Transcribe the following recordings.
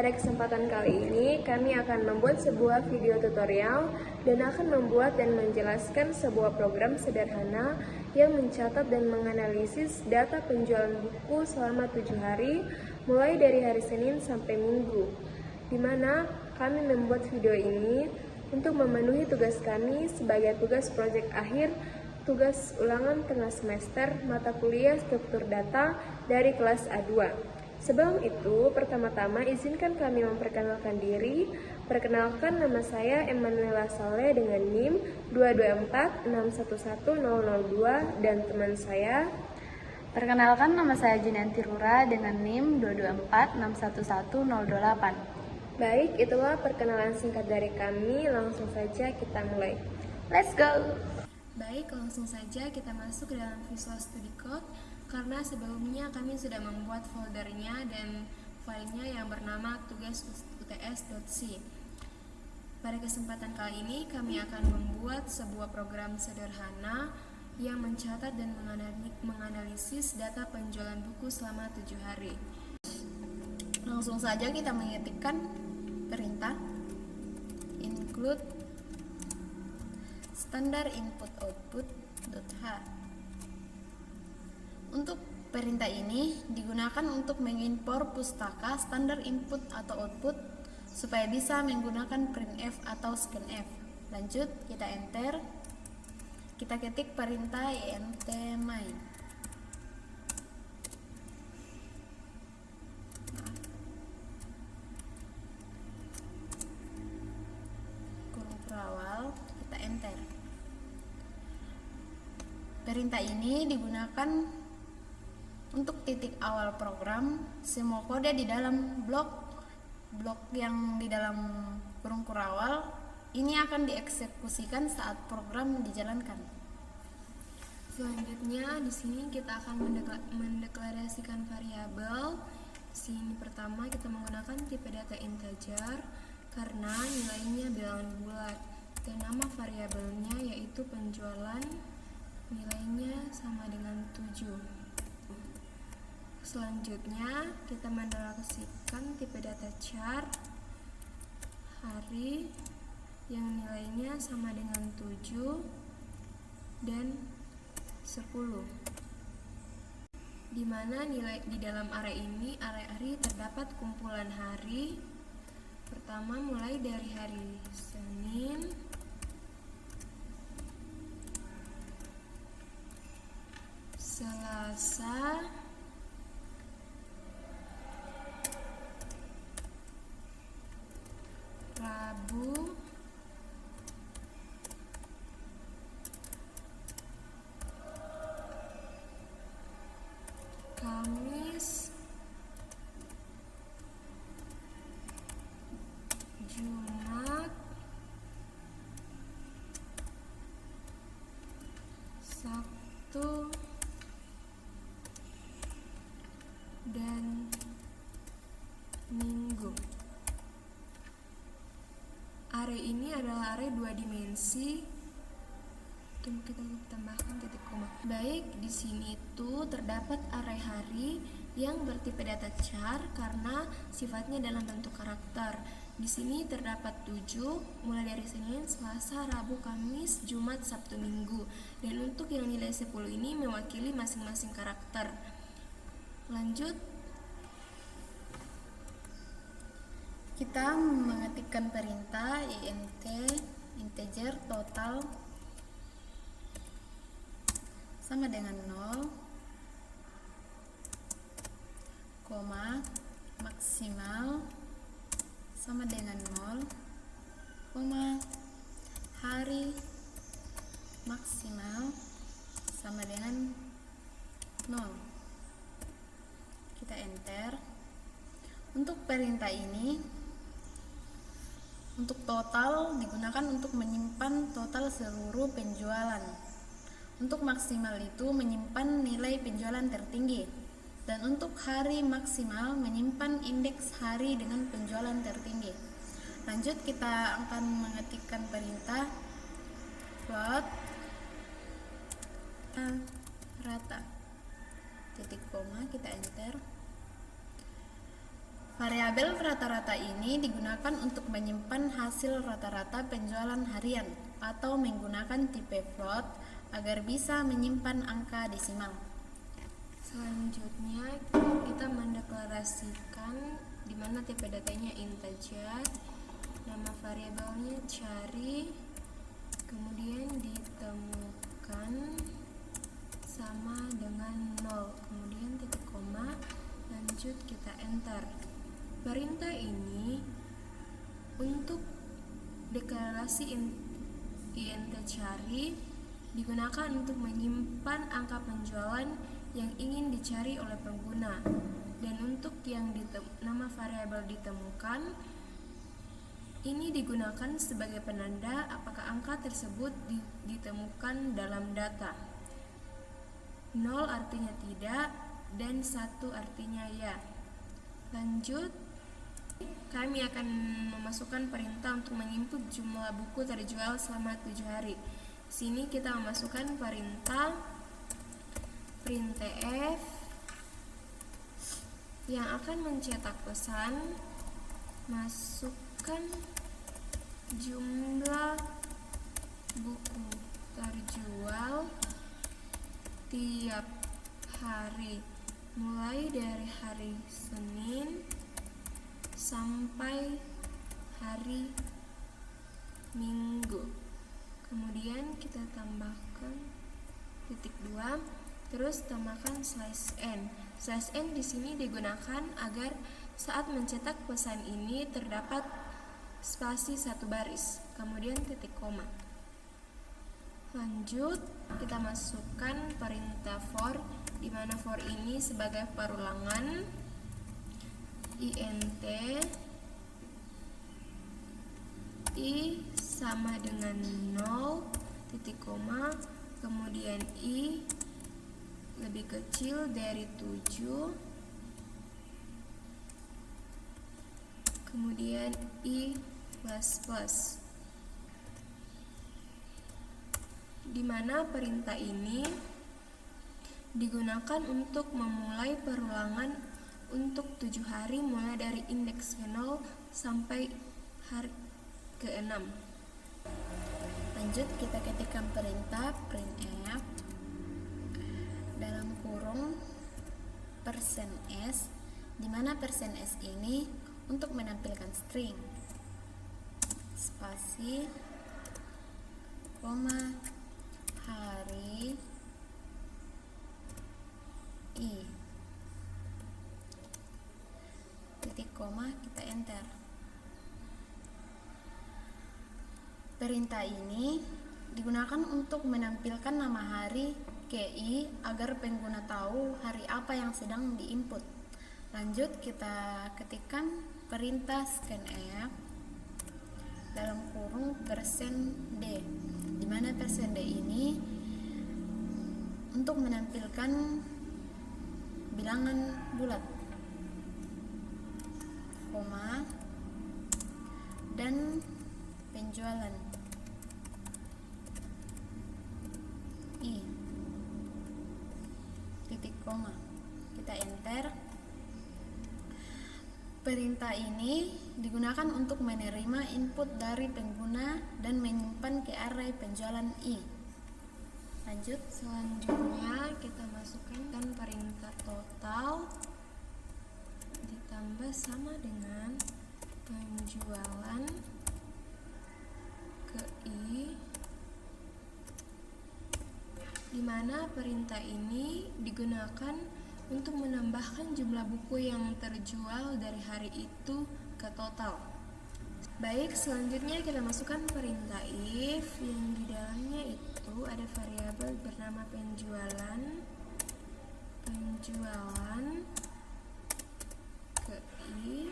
Pada kesempatan kali ini, kami akan membuat sebuah video tutorial dan akan membuat dan menjelaskan sebuah program sederhana yang mencatat dan menganalisis data penjualan buku selama 7 hari, mulai dari hari Senin sampai Minggu, di mana kami membuat video ini untuk memenuhi tugas kami sebagai tugas proyek akhir tugas ulangan tengah semester mata kuliah struktur data dari kelas A2. Sebelum itu, pertama-tama izinkan kami memperkenalkan diri. Perkenalkan, nama saya Emanuela Saleh dengan NIM 224611002 dan teman saya. Perkenalkan, nama saya Junianti Rura dengan NIM 224611028. Baik, itulah perkenalan singkat dari kami. Langsung saja kita mulai. Let's go! Baik, langsung saja kita masuk ke dalam Visual Studio Code. Karena sebelumnya kami sudah membuat foldernya dan filenya yang bernama tugas.uts.c. Pada kesempatan kali ini kami akan membuat sebuah program sederhana yang mencatat dan menganalisis data penjualan buku selama 7 hari. Langsung saja kita mengetikkan perintah include standar input output.h. Untuk perintah ini digunakan untuk mengimpor pustaka standar input atau output supaya bisa menggunakan printf atau scanf. Lanjut, kita enter. Kita ketik perintah int main. Kurung terawal, kita enter. Perintah ini digunakan untuk titik awal program. Semua kode di dalam blok yang di dalam kurung kurawal ini akan dieksekusikan saat program dijalankan. Selanjutnya di sini kita akan mendeklarasikan variabel. Di sini pertama kita menggunakan tipe data integer karena nilainya bilangan bulat dan nama variabelnya yaitu penjualan, nilainya sama dengan 7. Selanjutnya kita mendeklarasikan tipe data char hari yang nilainya sama dengan 7 dan 10, di mana nilai di dalam array ini array terdapat kumpulan hari pertama mulai dari hari Senin, Selasa, Rabu, Kamis, Jumat, Sabtu, dan Minggu. Array ini adalah array 2 dimensi. Tunggu, kita tambahkan titik koma. Baik, di sini itu terdapat array hari yang bertipe data char karena sifatnya dalam bentuk karakter. Di sini terdapat 7 mulai dari Senin, Selasa, Rabu, Kamis, Jumat, Sabtu, Minggu. Dan untuk yang nilai 10 ini mewakili masing-masing karakter. Lanjut, kita mengetikkan perintah int integer total sama dengan 0, koma maksimal sama dengan 0, koma hari maksimal sama dengan 0. Kita enter. Untuk perintah ini, untuk total digunakan untuk menyimpan total seluruh penjualan. Untuk maksimal itu menyimpan nilai penjualan tertinggi. Dan untuk hari maksimal menyimpan indeks hari dengan penjualan tertinggi. Lanjut, kita akan mengetikkan perintah plot rata titik koma, kita enter. Variabel rata-rata ini digunakan untuk menyimpan hasil rata-rata penjualan harian atau menggunakan tipe float agar bisa menyimpan angka desimal. Selanjutnya kita mendeklarasikan di mana tipe datanya integer, nama variabelnya cari, kemudian ditemukan sama dengan 0, kemudian titik koma, lanjut kita enter. Perintah ini untuk deklarasi int cari digunakan untuk menyimpan angka penjualan yang ingin dicari oleh pengguna, dan untuk yang nama variabel ditemukan ini digunakan sebagai penanda apakah angka tersebut ditemukan dalam data. 0 artinya tidak dan 1 artinya ya. Lanjut, kami akan memasukkan perintah untuk menginput jumlah buku terjual selama 7 hari. Sini kita memasukkan perintah printf yang akan mencetak pesan, masukkan jumlah buku terjual tiap hari mulai dari hari Senin sampai hari Minggu. Kemudian kita tambahkan titik 2, terus tambahkan /n. /n di sini digunakan agar saat mencetak pesan ini terdapat spasi 1 baris, kemudian titik koma. Lanjut, kita masukkan perintah for, di mana for ini sebagai perulangan int i sama dengan 0, titik koma, kemudian i lebih kecil dari 7, kemudian i plus, di mana perintah ini digunakan untuk memulai perulangan untuk 7 hari mulai dari indeks ke-0 sampai hari ke-6. Lanjut, kita ketikkan perintah printf dalam kurung %s, di mana %s ini untuk menampilkan string, spasi, koma, hari, i, titik koma, kita enter. Perintah ini digunakan untuk menampilkan nama hari KI agar pengguna tahu hari apa yang sedang diinput. Lanjut, kita ketikkan perintah scanf dalam kurung %d, di mana %d ini untuk menampilkan bilangan bulat, koma, dan penjualan i, titik koma, kita enter. Perintah ini digunakan untuk menerima input dari pengguna dan menyimpan ke array penjualan i. Lanjut, selanjutnya kita masukkan perintah total ditambah sama dengan penjualan ke i, di mana perintah ini digunakan untuk menambahkan jumlah buku yang terjual dari hari itu ke total. Baik, selanjutnya kita masukkan perintah if yang di dalamnya itu ada variabel bernama penjualan ke i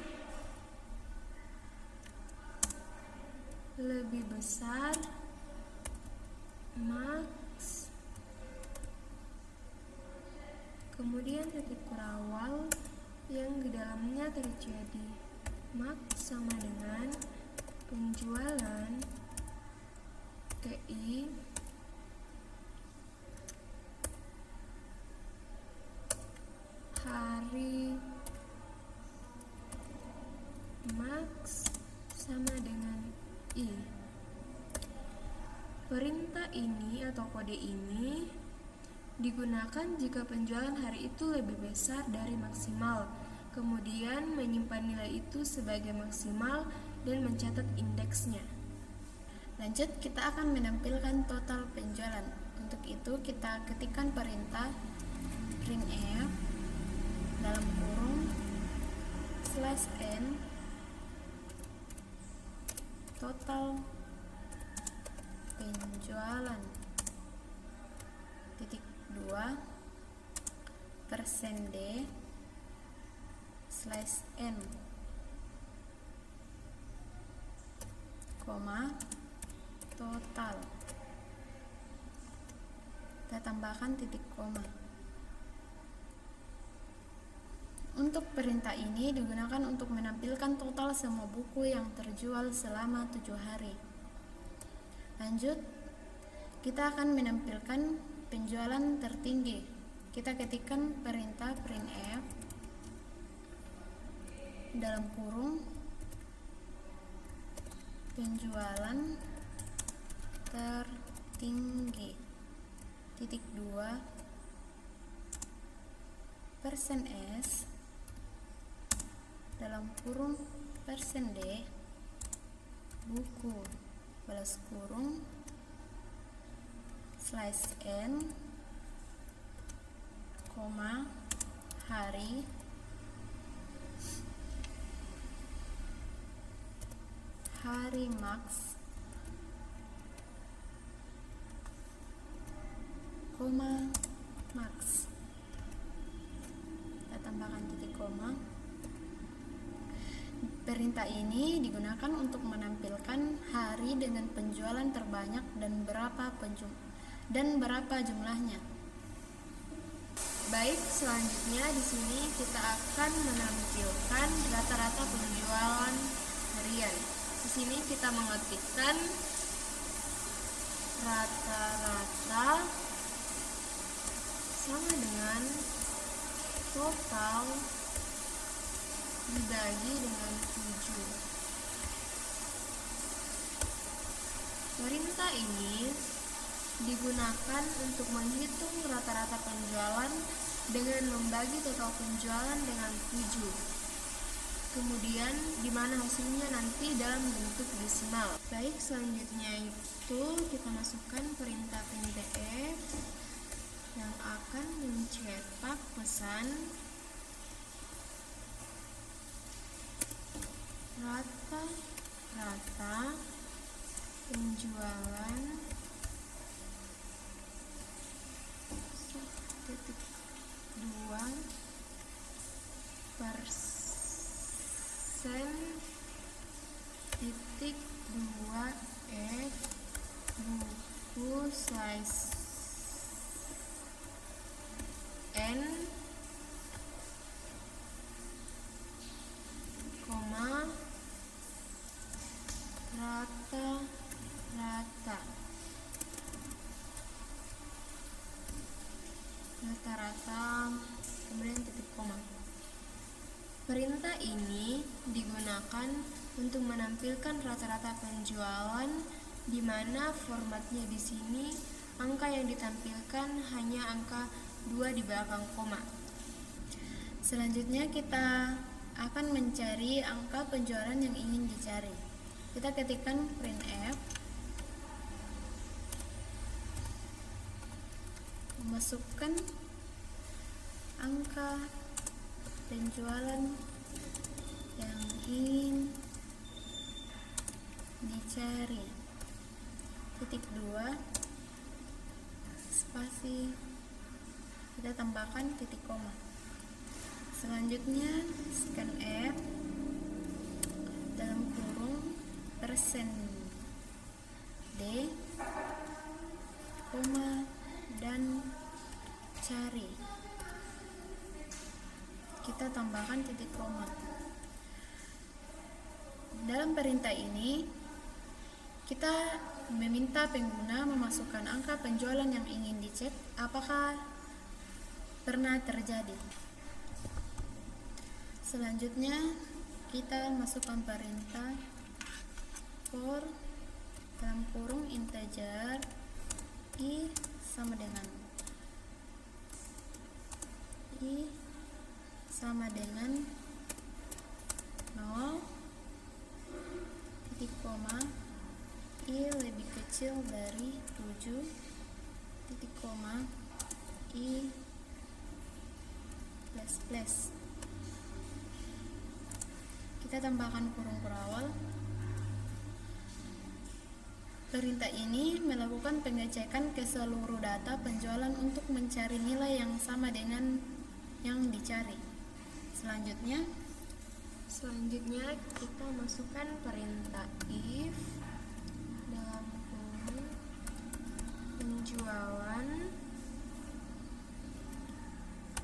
lebih besar max, kemudian titik berawal yang di dalamnya terjadi max sama dengan penjualan ke i hari max sama dengan I. Perintah ini atau kode ini digunakan jika penjualan hari itu lebih besar dari maksimal, kemudian menyimpan nilai itu sebagai maksimal dan mencatat indeksnya. Lanjut, kita akan menampilkan total penjualan. Untuk itu kita ketikkan perintah printf dalam kurung /n total penjualan titik 2 %d /n koma total, kita tambahkan titik koma. Untuk perintah ini digunakan untuk menampilkan total semua buku yang terjual selama 7 hari. Lanjut, kita akan menampilkan penjualan tertinggi. Kita ketikkan perintah printf dalam kurung penjualan tertinggi titik 2 %s dalam kurung %d buku balas kurung /n koma hari max koma max, kita tambahkan titik koma. Perintah ini digunakan untuk menampilkan hari dengan penjualan terbanyak dan berapa jumlahnya. Baik, selanjutnya di sini kita akan menampilkan rata-rata penjualan harian. Di sini kita mengetikkan rata-rata sama dengan total dibagi dengan 7. Perintah ini digunakan untuk menghitung rata-rata penjualan dengan membagi total penjualan dengan 7. Kemudian di mana hasilnya nanti dalam bentuk desimal. Baik, selanjutnya itu kita masukkan perintah printf yang akan mencetak pesan rata-rata penjualan titik 2 persen titik 2 buku size n koma rata-rata kemudian titik koma. Perintah ini digunakan untuk menampilkan rata-rata penjualan di mana formatnya di sini angka yang ditampilkan hanya angka 2 di belakang koma. Selanjutnya kita akan mencari angka penjualan yang ingin dicari. Kita ketikkan printf masukkan angka penjualan yang ingin dicari titik 2 spasi, kita tambahkan titik koma. Selanjutnya scanf dalam kurung %d koma dan cari, kita tambahkan titik koma. Dalam perintah ini kita meminta pengguna memasukkan angka penjualan yang ingin dicek apakah pernah terjadi. Selanjutnya kita masukkan perintah for dalam kurung integer i sama dengan 0 titik koma i lebih kecil dari 7 titik koma i plus plus. Kita tambahkan kurung perawal. Perintah ini melakukan pengecekan ke seluruh data penjualan untuk mencari nilai yang sama dengan yang dicari. Selanjutnya kita masukkan perintah if dalam kurung penjualan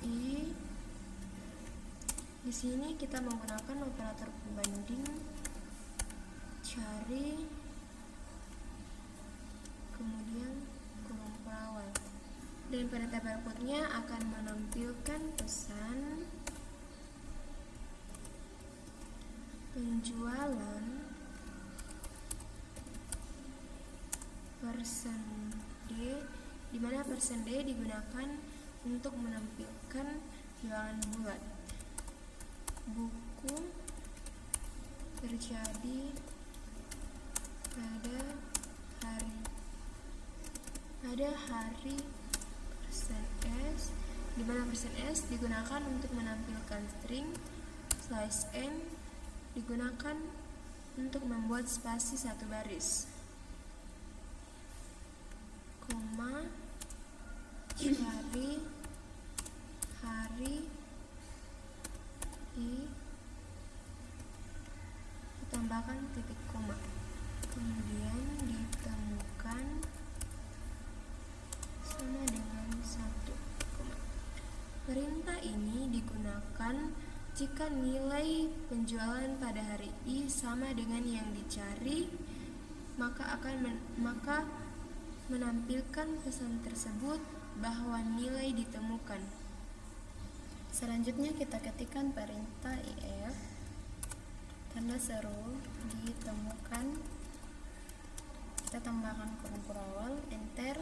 i. Di sini kita menggunakan operator pembanding cari, kemudian kurung perawal, dan perintah berikutnya akan menampilkan pesan penjualan persen D, di mana persen D digunakan untuk menampilkan bilangan bulat. Buku terjadi pada hari persen S, di mana persen S digunakan untuk menampilkan string, slice N digunakan untuk membuat spasi satu baris, koma cari hari i ditambahkan titik koma, kemudian ditemukan sama dengan 1 koma. Perintah ini digunakan jika nilai penjualan pada hari I sama dengan yang dicari, maka menampilkan pesan tersebut bahwa nilai ditemukan. Selanjutnya kita ketikkan perintah if tanda seru ditemukan. Kita tambahkan kurung perawal, enter.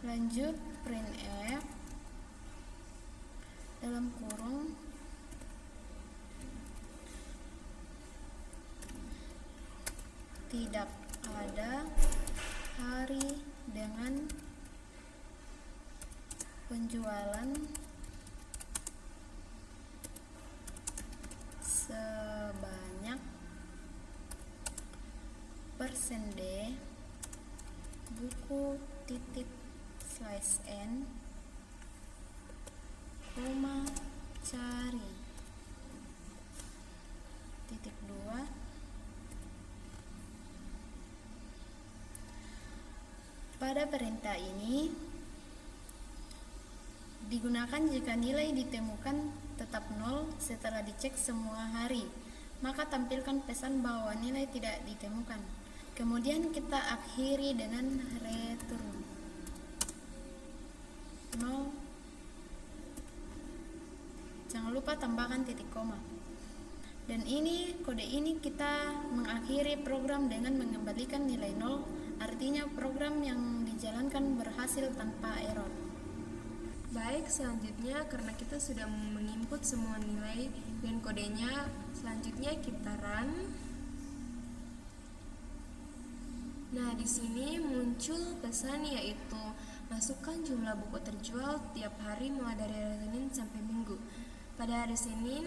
Lanjut printf dalam kurung tidak ada hari dengan penjualan sebanyak persen D buku titik slice N koma cari titik 2 pada perintah ini digunakan jika nilai ditemukan tetap 0 setelah dicek semua hari, maka tampilkan pesan bahwa nilai tidak ditemukan. Kemudian kita akhiri dengan return 0. Jangan lupa tambahkan titik koma. Dan kode ini kita mengakhiri program dengan mengembalikan nilai 0, artinya program yang dijalankan berhasil tanpa error. Baik, selanjutnya karena kita sudah menginput semua nilai dan kodenya, selanjutnya kita run. Nah, di sini muncul pesan yaitu masukkan jumlah buku terjual tiap hari mulai dari hari Senin sampai Minggu. Pada hari Senin,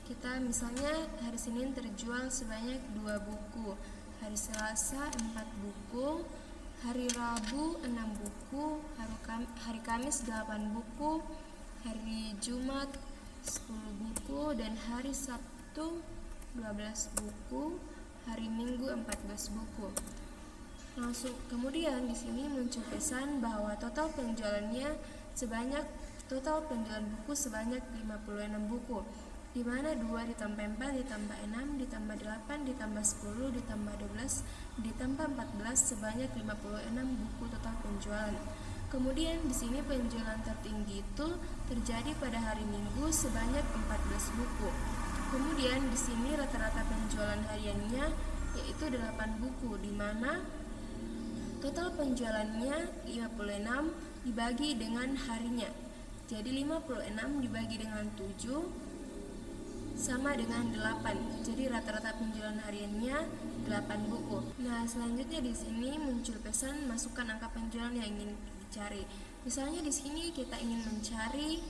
kita misalnya hari Senin terjual sebanyak 2 buku, hari Selasa 4 buku, hari Rabu 6 buku, hari Kamis 8 buku, hari Jumat 10 buku, dan hari Sabtu 12 buku, hari Minggu 14 buku. Kemudian di sini muncul pesan bahwa total penjualan buku sebanyak 56 buku, di mana 2 ditambah 4 ditambah 6 ditambah 8 ditambah 10 ditambah 12 ditambah 14 sebanyak 56 buku total penjualan. Kemudian di sini penjualan tertinggi itu terjadi pada hari Minggu sebanyak 14 buku. Kemudian di sini rata-rata penjualan hariannya yaitu 8 buku, di mana total penjualannya 56 dibagi dengan harinya. Jadi 56 dibagi dengan 7 sama dengan 8. Jadi rata-rata penjualan hariannya 8 buku. Nah, selanjutnya di sini muncul pesan masukkan angka penjualan yang ingin dicari. Misalnya di sini kita ingin mencari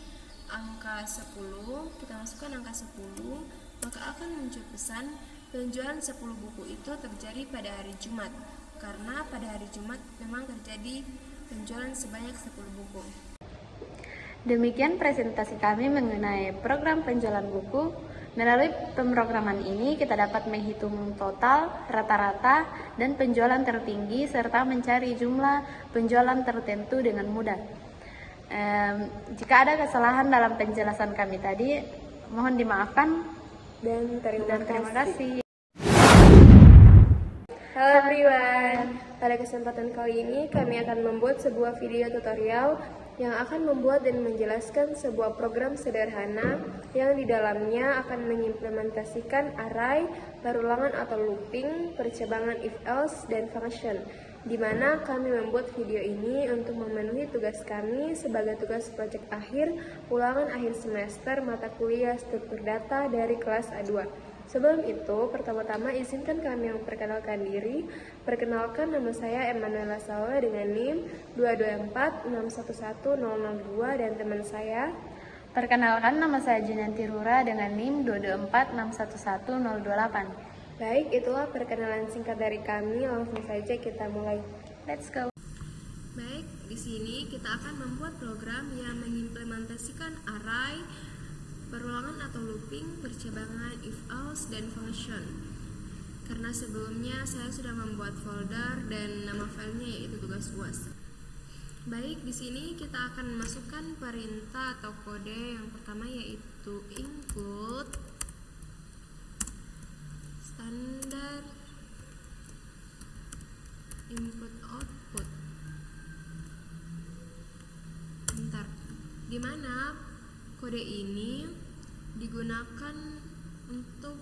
angka 10, kita masukkan angka 10, maka akan muncul pesan penjualan 10 buku itu terjadi pada hari Jumat. Karena pada hari Jumat memang terjadi penjualan sebanyak 10 buku. Demikian presentasi kami mengenai program penjualan buku. Melalui pemrograman ini kita dapat menghitung total, rata-rata, dan penjualan tertinggi serta mencari jumlah penjualan tertentu dengan mudah. Jika ada kesalahan dalam penjelasan kami tadi, mohon dimaafkan Dan terima kasih. Halo everyone, pada kesempatan kali ini kami akan membuat sebuah video tutorial yang akan membuat dan menjelaskan sebuah program sederhana yang di dalamnya akan mengimplementasikan array, perulangan atau looping, percabangan if else, dan function, di mana kami membuat video ini untuk memenuhi tugas kami sebagai tugas proyek akhir ulangan akhir semester mata kuliah struktur data dari kelas A2. Sebelum itu, pertama-tama izinkan kami memperkenalkan diri. Perkenalkan, nama saya Emanuela Sawa dengan NIM 224611002 dan teman saya. Perkenalkan, nama saya Junanti Rura dengan NIM 224611028. Baik, itulah perkenalan singkat dari kami. Langsung saja kita mulai. Let's go. Baik, di sini kita akan membuat program yang mengimplementasikan array, perulangan atau looping, percabangan if else, dan function. Karena sebelumnya saya sudah membuat folder dan nama filenya yaitu tugas UAS. Baik, di sini kita akan masukkan perintah atau kode yang pertama yaitu include standar input output. Dimana kode ini digunakan untuk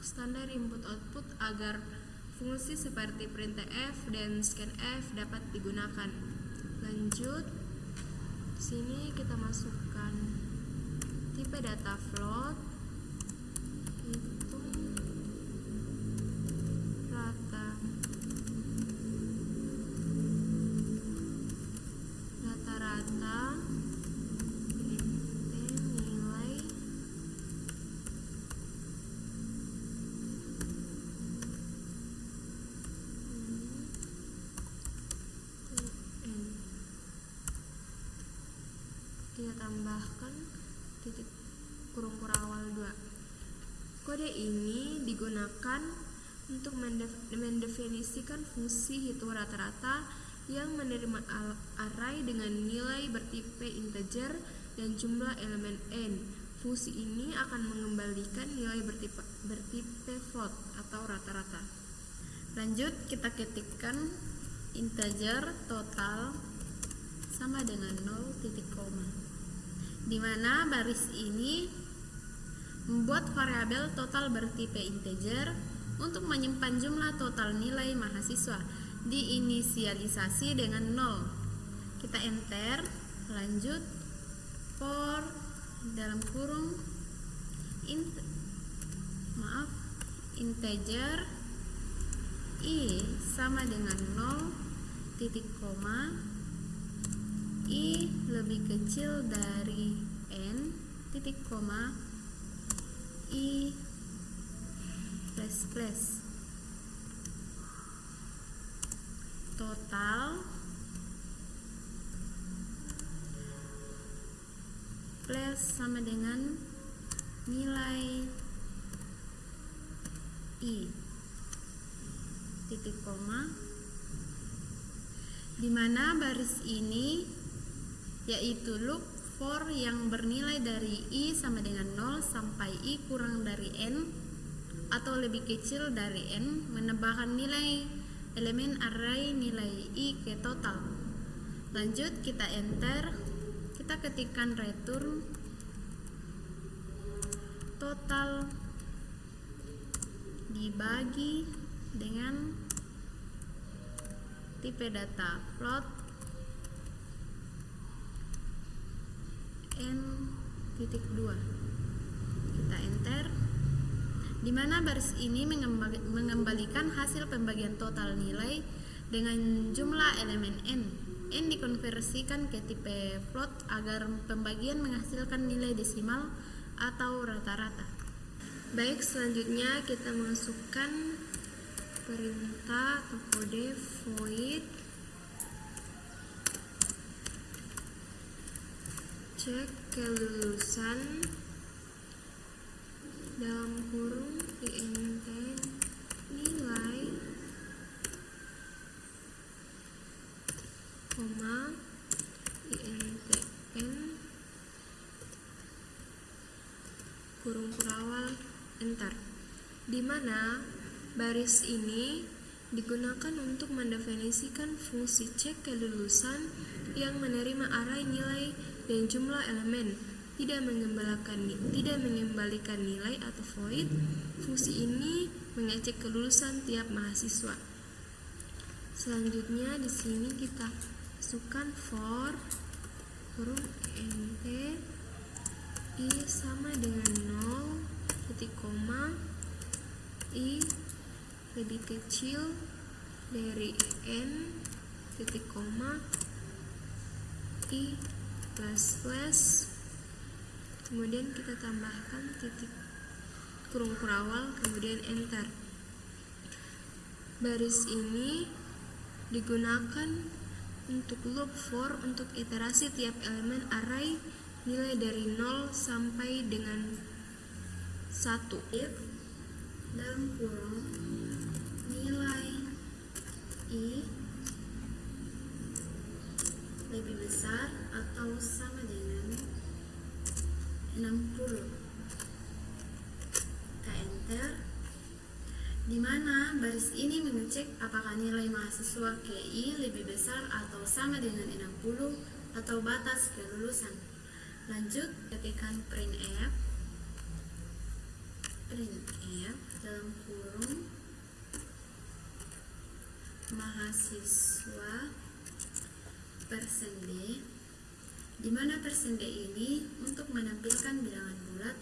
standar input output agar fungsi seperti printf dan scanf dapat digunakan. Lanjut, sini kita masukkan tipe data float, hitung rata rata-rata kita tambahkan titik kurung awal 2. Kode ini digunakan untuk mendefinisikan fungsi hitung rata-rata yang menerima array dengan nilai bertipe integer dan jumlah elemen n. Fungsi ini akan mengembalikan nilai bertipe float atau rata-rata. Lanjut, kita ketikkan integer total sama dengan 0 titik koma, di mana baris ini membuat variabel total bertipe integer untuk menyimpan jumlah total nilai mahasiswa, diinisialisasi dengan 0. Kita enter. Lanjut, for dalam kurung integer i sama dengan 0 titik koma i lebih kecil dari n titik koma i plus total plus sama dengan nilai i titik koma, di mana baris ini yaitu loop for yang bernilai dari i sama dengan 0 sampai i kurang dari n atau lebih kecil dari n, menambahkan nilai elemen array nilai i ke total. Lanjut, kita enter, kita ketikkan return total dibagi dengan tipe data float n.2. Kita enter, di mana baris ini mengembalikan hasil pembagian total nilai dengan jumlah elemen n. N dikonversikan ke tipe float agar pembagian menghasilkan nilai desimal atau rata-rata. Baik, selanjutnya kita masukkan perintah atau kode void cek kelulusan dalam kurung int nilai koma intn kurung kurawal enter, di mana baris ini digunakan untuk mendefinisikan fungsi cek kelulusan yang menerima array nilai dan jumlah elemen, tidak mengembalikan nilai atau void. Fungsi ini mengecek kelulusan tiap mahasiswa. Selanjutnya di sini kita masukkan for kurung int i sama dengan 0 titik koma i lebih kecil dari n titik koma i plus plus, kemudian kita tambahkan titik kurung kurawal, kemudian enter. Baris ini digunakan untuk loop for untuk iterasi tiap elemen array nilai dari 0 sampai dengan 1. If dalam kurung nilai i lebih besar atau sama dengan 60, kita enter, di mana baris ini mengecek apakah nilai mahasiswa KI lebih besar atau sama dengan 60 atau batas kelulusan. Lanjut, ketikkan printf dalam kurung mahasiswa %d, di mana %d ini untuk menampilkan bilangan bulat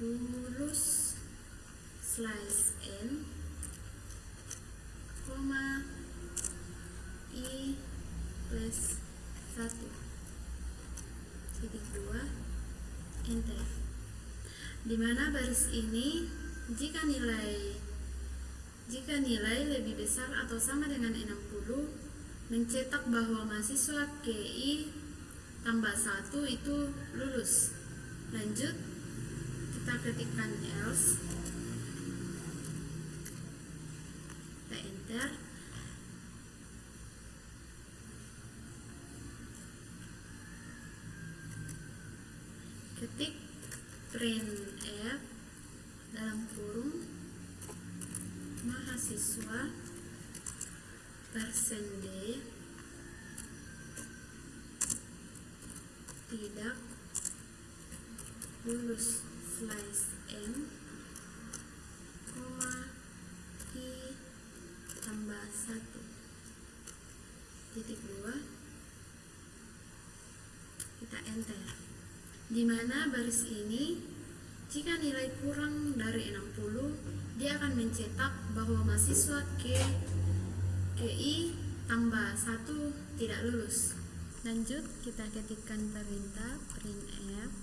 lulus slice n, koma i plus 1 titik 2 enter, di mana baris ini jika nilai lebih besar atau sama dengan 60 mencetak bahwa mahasiswa KI tambah 1 itu lulus. Lanjut, kita ketikkan else, kita enter, ketik printf dalam kurung mahasiswa %d tidak lulus slice n, koma i tambah 1 titik 2, kita enter, di mana baris ini jika nilai kurang dari 60 dia akan mencetak bahwa mahasiswa KI tambah 1 tidak lulus. Lanjut, kita ketikkan perintah printf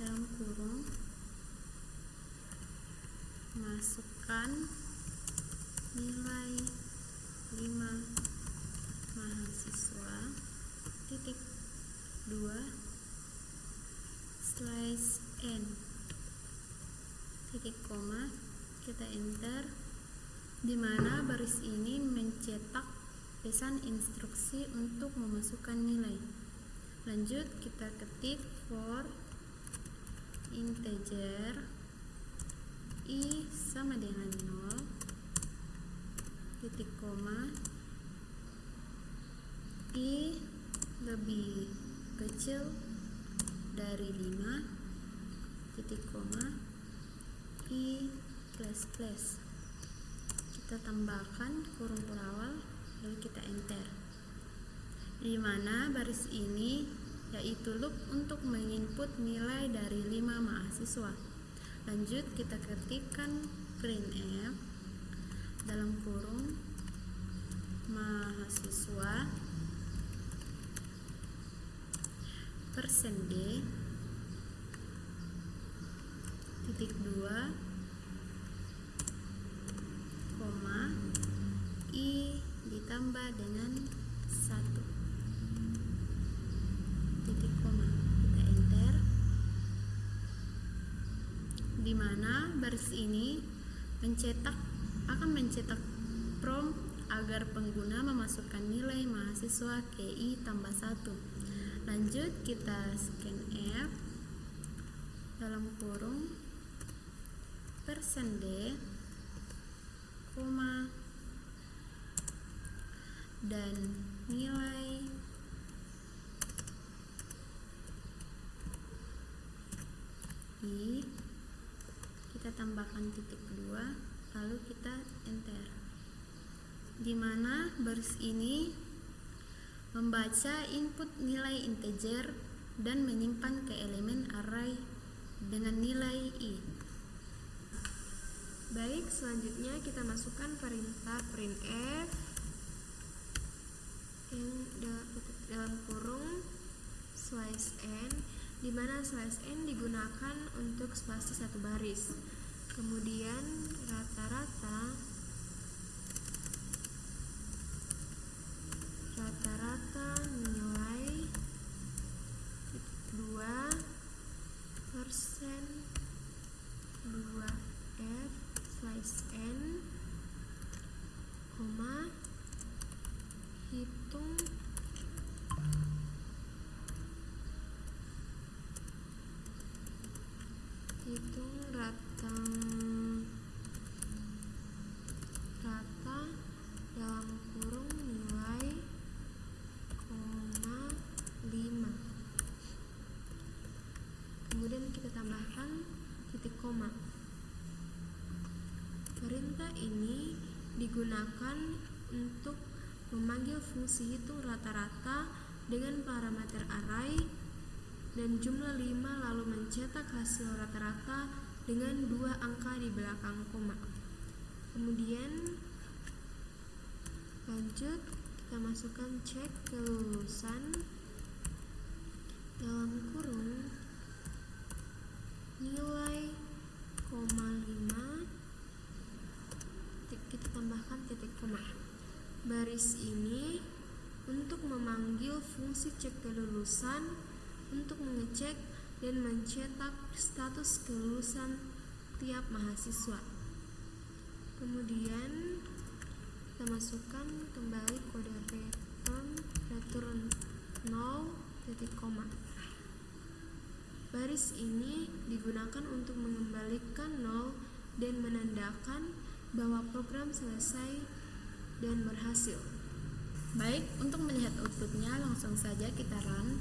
dalam kurung masukkan nilai 5 mahasiswa titik 2 slice n titik koma, kita enter, di mana baris ini mencetak pesan instruksi untuk memasukkan nilai. Lanjut, kita ketik for integer i sama dengan 0, titik koma, I lebih kecil dari 5, titik koma, I plus plus. Kita tambahkan kurung berawal, lalu kita enter. Di mana baris ini yaitu loop untuk menginput nilai dari 5 mahasiswa. Lanjut kita ketikkan printf dalam kurung mahasiswa %d titik 2 koma I ditambah dengan 1 titik koma, kita enter. Di mana baris ini akan mencetak prompt agar pengguna memasukkan nilai mahasiswa ke I tambah 1. Lanjut kita scanf dalam kurung %d koma dan nilai I, kita tambahkan titik 2, lalu kita enter. Di mana baris ini membaca input nilai integer dan menyimpan ke elemen array dengan nilai I. Baik, selanjutnya kita masukkan perintah printf yang dalam kurung /n, di mana /n digunakan untuk spasi satu baris. Kemudian rata-rata nilai 2% 2f/n, hitung rata dalam kurung nilai 5. Kemudian kita tambahkan titik koma. Perintah ini digunakan untuk memanggil fungsi hitung rata-rata dengan parameter array dan jumlah 5, lalu mencetak hasil rata-rata dengan 2 angka di belakang koma. Kemudian lanjut kita masukkan cek kelulusan dalam kurung nilai 5, kita tambahkan titik koma. Baris ini untuk memanggil fungsi cek kelulusan untuk mengecek dan mencetak status kelulusan tiap mahasiswa. Kemudian kita masukkan kembali kode return 0 titik koma. Baris ini digunakan untuk mengembalikan 0 dan menandakan bahwa program selesai dan berhasil. Baik, untuk melihat outputnya langsung saja kita run.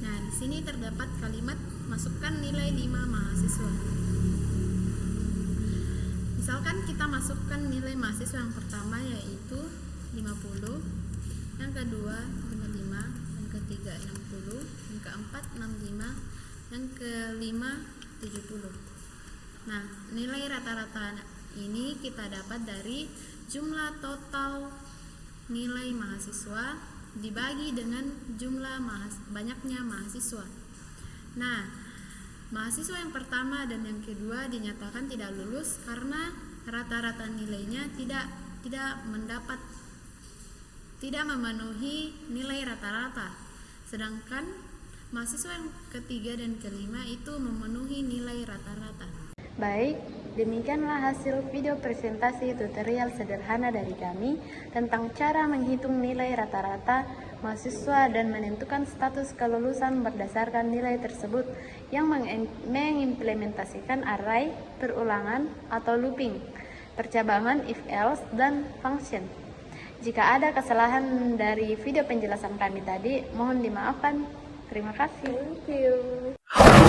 Nah, di sini terdapat kalimat masukkan nilai 5 mahasiswa. Misalkan kita masukkan nilai mahasiswa yang pertama yaitu 50, yang kedua 55, yang ketiga 60, yang keempat 65, yang kelima 70. Nah, nilai rata-rata ini kita dapat dari jumlah total nilai mahasiswa dibagi dengan jumlah banyaknya mahasiswa. Nah, mahasiswa yang pertama dan yang kedua dinyatakan tidak lulus karena rata-rata nilainya tidak memenuhi nilai rata-rata. Sedangkan mahasiswa yang ketiga dan kelima itu memenuhi nilai rata-rata. Baik, demikianlah hasil video presentasi tutorial sederhana dari kami tentang cara menghitung nilai rata-rata mahasiswa dan menentukan status kelulusan berdasarkan nilai tersebut yang mengimplementasikan array, perulangan, atau looping. percabangan if else, dan function. Jika ada kesalahan dari video penjelasan kami tadi, mohon dimaafkan. Terima kasih. Thank you.